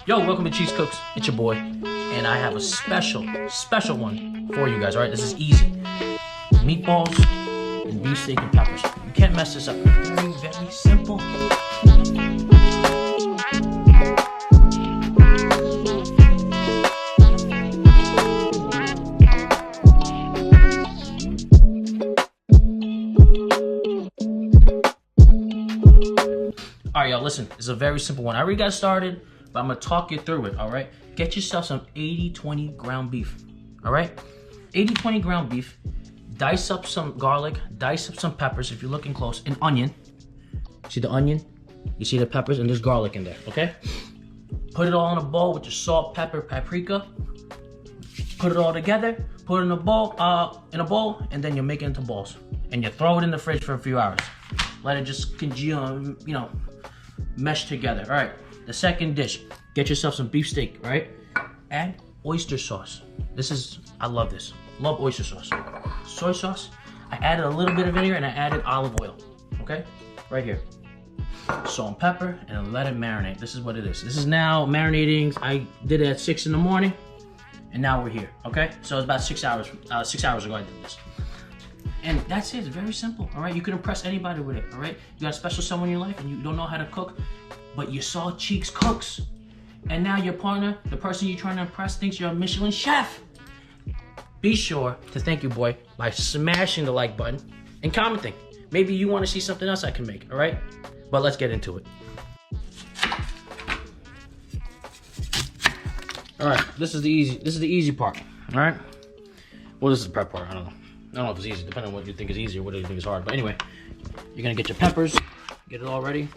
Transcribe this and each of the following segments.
Yo, welcome to Cheese Cooks. It's your boy, and I have a special one for you guys. All right, this is easy. Meatballs and beef steak and peppers. You can't mess this up. Very, very simple. All right, y'all, listen, it's a very simple one. I already got started, but I'm gonna talk you through it, all right? Get yourself some 80-20 ground beef, all right? 80-20 ground beef, dice up some garlic, dice up some peppers if you're looking close, an onion. See the onion? You see the peppers, and there's garlic in there, okay? Put it all in a bowl with your salt, pepper, paprika. Put it all together, put it in a bowl, and then you make it into balls. And you throw it in the fridge for a few hours. Let it just congeal, you know, mesh together. All right, the second dish, get yourself some beef steak, right? Add oyster sauce. I love this. Love oyster sauce. Soy sauce, I added a little bit of vinegar and I added olive oil, okay? Right here. Salt and pepper, and let it marinate. This is what it is. This is now marinating. I did it at 6 in the morning, and now we're here, okay? So it's about 6 hours, 6 hours ago I did this. And that's it, it's very simple, all right? You can impress anybody with it, all right? You got a special someone in your life and you don't know how to cook, but you saw Cheeks Cooks. And now your partner, the person you're trying to impress, thinks you're a Michelin chef. Be sure to thank your boy by smashing the like button and commenting. Maybe you want to see something else I can make, all right? But let's get into it. All right, this is the easy part, all right? Well, this is the prep part, I don't know if it's easy, depending on what you think is easy or what you think is hard. But anyway, you're gonna get your peppers, get it all ready.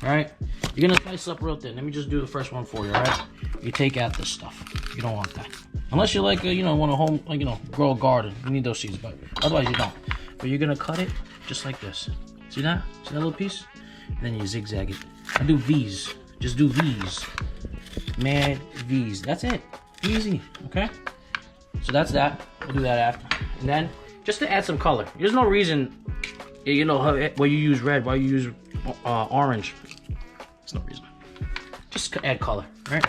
All right, you're gonna slice up real thin. Let me just do the first one for you. All right, you take out this stuff. You don't want that, unless you like, want to home, grow a garden. You need those seeds, but otherwise you don't. But you're gonna cut it just like this. See that? See that little piece? And then you zigzag it. I do V's. Just do V's. Mad V's. That's it. Easy. Okay. So that's that. We'll do that after. And then, just to add some color. There's no reason, why you use red, why you use orange. There's no reason. Just add color, right?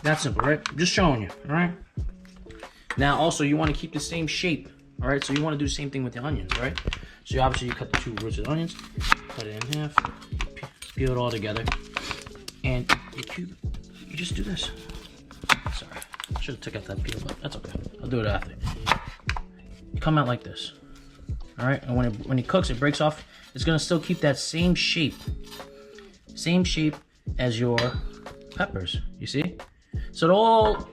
That's simple, right? Just showing you, all right? Now, also, you want to keep the same shape, all right? So you want to do the same thing with the onions, right? So you cut the 2 roots of the onions, cut it in half, peel it all together, and you just do this. Sorry, I should have took out that peel, but that's okay. I'll do it after. You come out like this, all right? And when it cooks, it breaks off. It's gonna still keep that same shape as your peppers. You see? So it all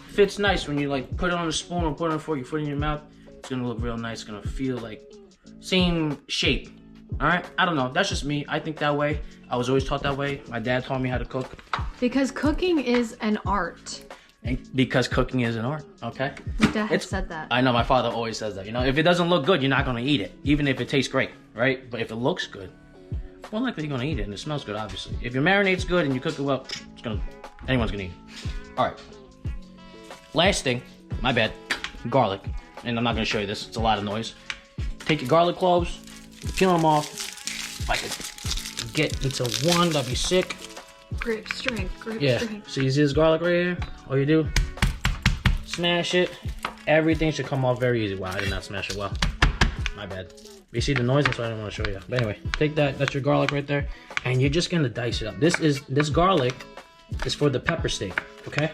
fits nice when you put it on a spoon or put it on a fork. You put it in your mouth. It's gonna look real nice. It's gonna feel like same shape. All right? I don't know. That's just me. I think that way. I was always taught that way. My dad taught me how to cook. Because cooking is an art. Because cooking is an art, okay? My dad said that. I know, my father always says that. If it doesn't look good, you're not gonna eat it, even if it tastes great, right? But if it looks good, more likely you're gonna eat it, and it smells good, obviously. If your marinate's good and you cook it well, anyone's gonna eat it. All right. Last thing, my bad, garlic. And I'm not gonna show you this, it's a lot of noise. Take your garlic cloves, peel them off. If I could get into one, that'd be sick. Grip strength. So you see this garlic right here? All you do, smash it. Everything should come off very easy. Wow, I did not smash it well. My bad. You see the noise? That's why I didn't want to show you. But anyway, take that. That's your garlic right there. And you're just gonna dice it up. This garlic is for the pepper steak, okay?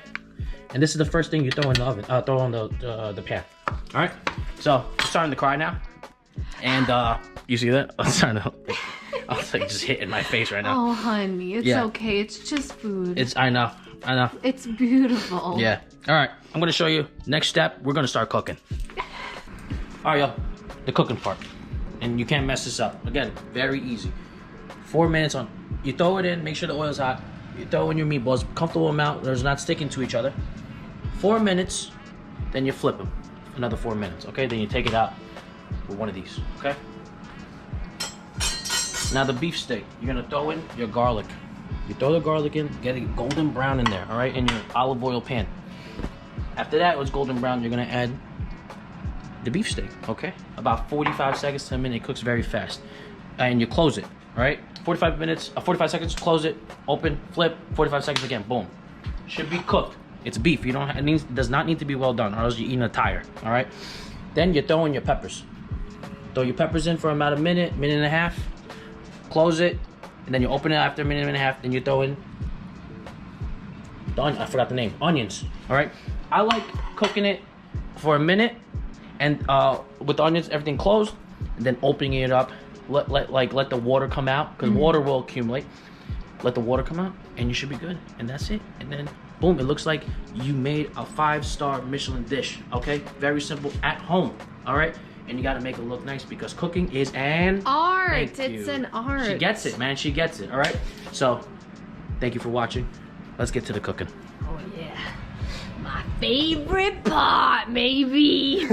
And this is the first thing you throw in the oven. Throw on the pan. All right. So I'm starting to cry now. And you see that? I'm starting to. I was just hitting my face right now. Oh, honey, it's okay. It's just food. I know. It's beautiful. Yeah. All right, I'm gonna show you. Next step, we're gonna start cooking. All right, y'all, the cooking part. And you can't mess this up. Again, very easy. 4 minutes on. You throw it in, make sure the oil's hot. You throw in your meatballs, comfortable amount, there's not sticking to each other. 4 minutes, then you flip them. Another 4 minutes, okay? Then you take it out with one of these, okay? Now the beef steak, you're gonna throw in your garlic. You throw the garlic in, get it golden brown in there, all right, in your olive oil pan. After that, when it's golden brown, you're gonna add the beef steak, okay? About 45 seconds to a minute, it cooks very fast. And you close it. All right, 45 minutes, 45 seconds. Close it, open, flip. 45 seconds again. Boom. Should be cooked. It's beef. You don't. It does not need to be well done, or else you're eating a tire. All right. Then you throw in your peppers. Throw your peppers in for about a minute, minute and a half. Close it, and then you open it after a minute and a half. Then you throw in I forgot the name. Onions. All right. I like cooking it for a minute, and with the onions, everything closed, and then opening it up. Let the water come out, because water will accumulate. Let the water come out, and you should be good. And that's it. And then boom, it looks like you made a 5-star Michelin dish. Okay, very simple at home. All right. And you gotta make it look nice, because cooking is an art. It's an art. She gets it, man. She gets it. All right. So, thank you for watching. Let's get to the cooking. Oh yeah, my favorite part, maybe.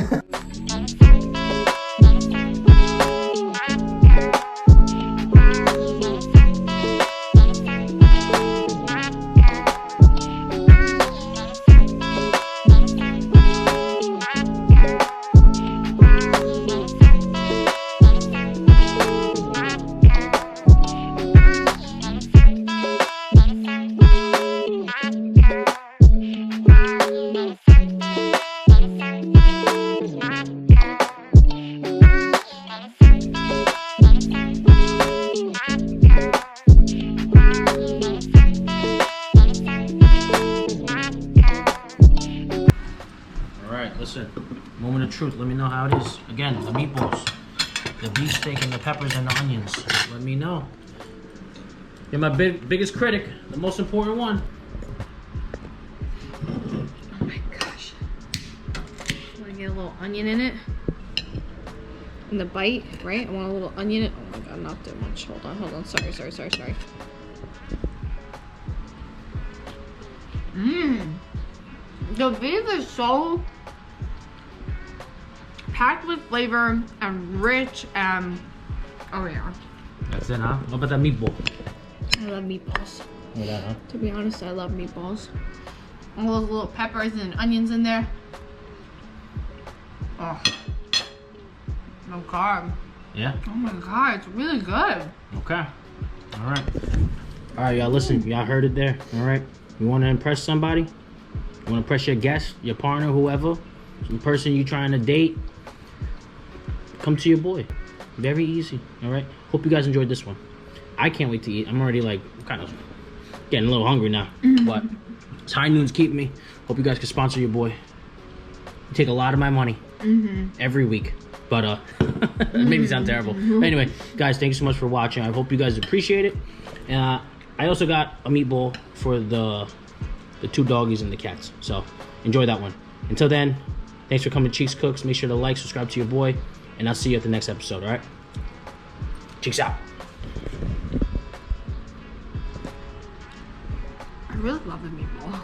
Listen, moment of truth. Let me know how it is. Again, the meatballs, the beef steak, and the peppers and the onions. Let me know. You're my biggest critic, the most important one. Oh my gosh. I want to get a little onion in it. In the bite, right? I want a little onion in it. Oh my god, not too much. Hold on. Sorry. The beef is so packed with flavor and rich and oh yeah. That's it, huh? What about that meatball? I love meatballs. What that, huh? To be honest, I love meatballs. All those little peppers and onions in there. Oh. No carb. Yeah? Oh my god, it's really good. Okay. Alright. Alright, y'all, listen. Y'all heard it there. Alright. You want to impress somebody? You want to impress your guest, your partner, whoever? Some person you trying to date? Come to your boy. Very easy. Alright. Hope you guys enjoyed this one. I can't wait to eat. I'm already like kind of getting a little hungry now. But it's high noons keep me. Hope you guys can sponsor your boy. You take a lot of my money every week. But it made me sound terrible. But anyway, guys, thank you so much for watching. I hope you guys appreciate it. I also got a meatball for the 2 doggies and the cats. So enjoy that one. Until then, thanks for coming to Cheeks Cooks. Make sure to like, subscribe to your boy, and I'll see you at the next episode, all right? Cheeks out. I really love the meatball.